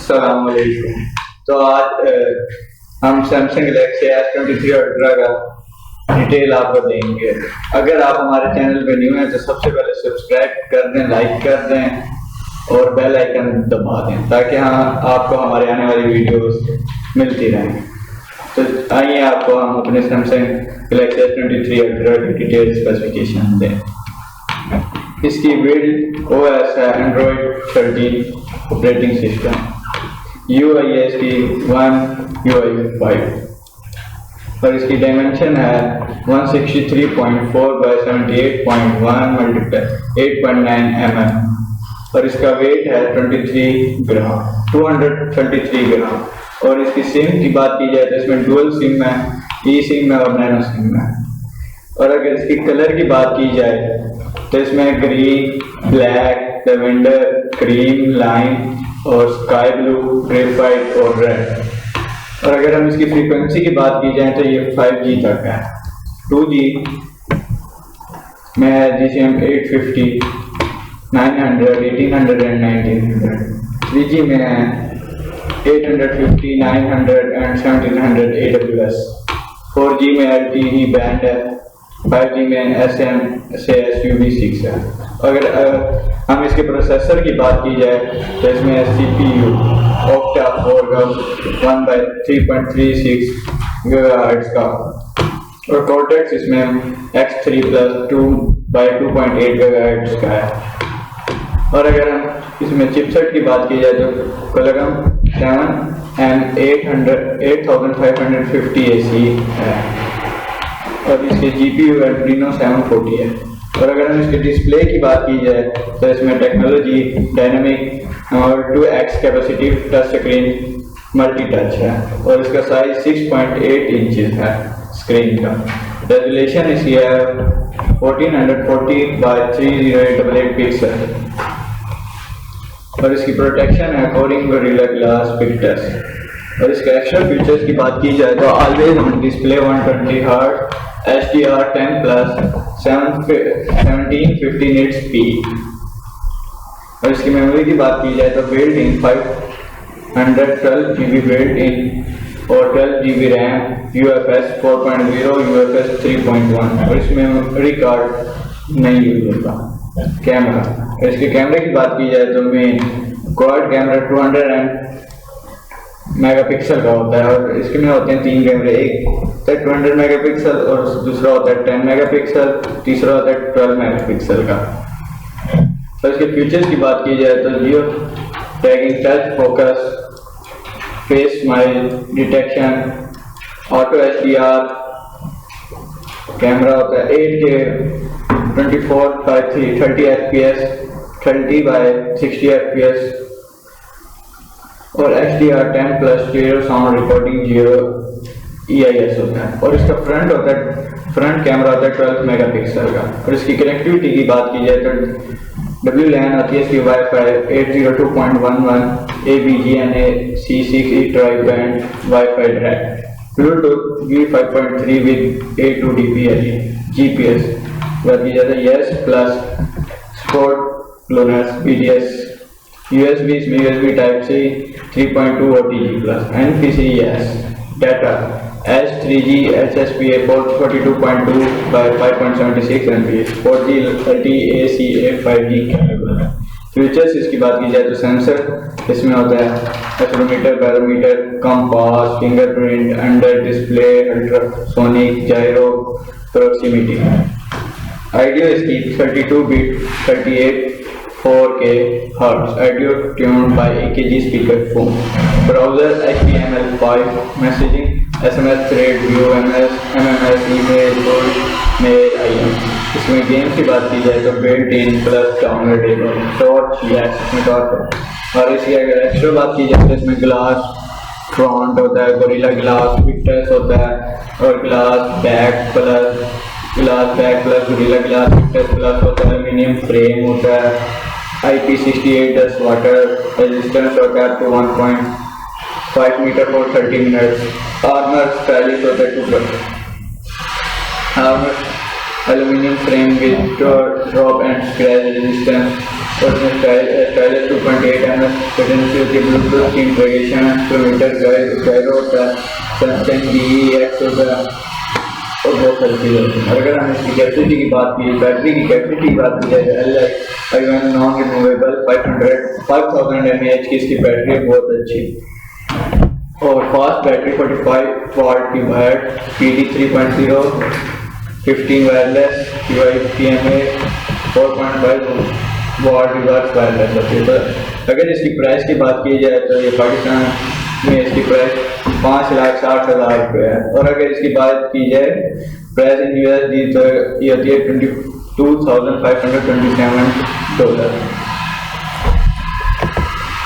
अस्सलाम वालेकुम। तो आज हम सैमसंग गैलेक्सी S23 अल्ट्रा का डिटेल आपको देंगे। अगर आप हमारे चैनल पे न्यू हैं तो सबसे पहले सब्सक्राइब कर दें, लाइक कर दें और बेल आइकन दबा दें ताकि आपको हमारे आने वाली वीडियोस मिलती रहें। तो आइए आपको हम अपने सैमसंग गैलेक्सी S23 अल्ट्रा की डिटेल स्पेसिफिकेशन दें। इसकी बिल्ड OS है Android 13 ऑपरेटिंग सिस्टम, UI है इसकी 1, UI 5 और इसकी डायमेंशन है 163.4 by 78.1 × 8.9 mm और इसका वेट है 233 ग्राम। और इसकी सिम की बात की जाए तो इसमें डुअल सिम है, ई सिम है और नैनो सिम है। और अगर इसकी कलर की बात की जाए तो इसमें green, black, lavender, cream, lime और स्काई ब्लू, ग्रेफाइट और रेड। और अगर हम इसकी फ्रीक्वेंसी की बात की जाए तो ये 5G तक है। 2G में है GSM 850, 900, 1800 एंड 1900। 3G में है 850, 900 एंड 1700 AWS। 4G में LTE बैंड है। 5G में SM से SUV6 है। अगर हम इसके प्रोसेसर की बात की जाए तो इसमें CPU ऑक्टा 1/3.36 GHz का और कॉर्टेक्स इसमें X3 Plus 2/2.8 GHz का है। और अगर हम इसमें चिपसेट की बात की जाए तो Qualcomm 8550 AC है और इसके GPU Adreno 740 है। और अगर हम इसके डिस्प्ले की बात की जाए तो इसमें टेक्नोलॉजी डायनामिक और 2x capacitive touch screen multi touch है और इसका साइज 6.8 इंचेस है स्क्रीन का। रेजोल्यूशन इसकी है 1440 by 3088 पिक्सल और इसकी प्रोटेक्शन है कोरिंग गोरिल्ला ग्लास पिक्टस। और इसके एक्स्ट्रा फीचर्स की बात की जाए तो always on display 120 Hz HDR10+ 1750 nits speed। और इसकी मेमोरी की बात की जाए तो built in 512 GB built in और 12 GB रैम, UFS 4.0, UFS 3.1 और इसमें मेमोरी कार्ड नहीं यूज होता। कैमरा, इसके कैमरे की बात की जाए तो मेन क्वाड कैमरा 200 मेगापिक्सल का होता है और इसके में होते हैं 3 कैमरे, एक होता है 200 मेगापिक्सल और दूसरा होता है 10 मेगापिक्सल, तीसरा होता है 12 मेगापिक्सल का। तो इसके फीचर्स की बात की जाए तो geo tagging, touch focus, face smile detection, auto HDR camera होता है 8K 24x30 FPS 30x60 FPS और HDR10+ stereo sound recording 0 EIS होता है। और इसका फ्रंट कैमरा होता है 12 मेगापिक्सल का। और इसकी कनेक्टिविटी की बात की जाए तो WLAN होती है इसकी Wi-Fi 802.11 ABGNA C6 E-Drive band Wi-Fi direct, Bluetooth V5.3 with A2DPLE GPS बात की जाए yes plus sport GLONASS BDS USB इसमें USB Type C 3.2 OTG plus NFC yes data S3G HSPA 42.2 by 5.76 MB 4G LTE ACA 5G capable है। Features इसकी बात की जाए तो सेंसर इसमें होता है accelerometer, barometer, compass, fingerprint, under display, ultrasonic, gyro, proximity. Audio इसकी 32 bit 38 4K Hz audio tuned by EKG speakerphone. Browser HTML5, messaging SMS thread, view MS, MMS, email, mail, IM। इसमें गेम्स की बात की जाए तो built in plus downloadable torch इसमें torch है। और इसकी अगर एक्स्ट्रा बात की जाए तो इसमें ग्लास फ्रंट होता है, गोरिल्ला ग्लास पिक्टस होता है और glass back plus Gorilla Glass Victus plus होता है। एल्यूमिनियम फ्रेम होता है, IP68 डस्ट वाटर रेजिस्टेंस होता है तो 1.5 metre for 30 minutes. Armour stylish होता है 2%। Armour aluminium frame with drop and scratch resistance और इसमें स्टाइलस 2.8 mm कैडेंसी होती है, ब्लूटूथ इंटीग्रेशन, किलोमीटर गाइरो होता है, सैमसंग DEX होता है और बहुत सारी चीज़ें होती हैं। अगर हम इसकी कैपेसिटी की बात की, बैटरी की कैपेसिटी की बात की जाए, LI नॉन रिमूवेबल 5000 mAh की इसकी बैटरी है, बहुत अच्छी। और फास्ट बैटरी 45 वाट की वाट, PD 3.0, 15 वायरलेस, PMA 4.5 वाट रिवर्स वायरलेस होती है। तो अगर इसकी प्राइस की बात की जाए तो ये पाकिस्तान में इसकी प्राइस 5,60,000 रुपये है। और अगर इसकी बात की जाए प्राइस इन USD तो ये होती है $22,527।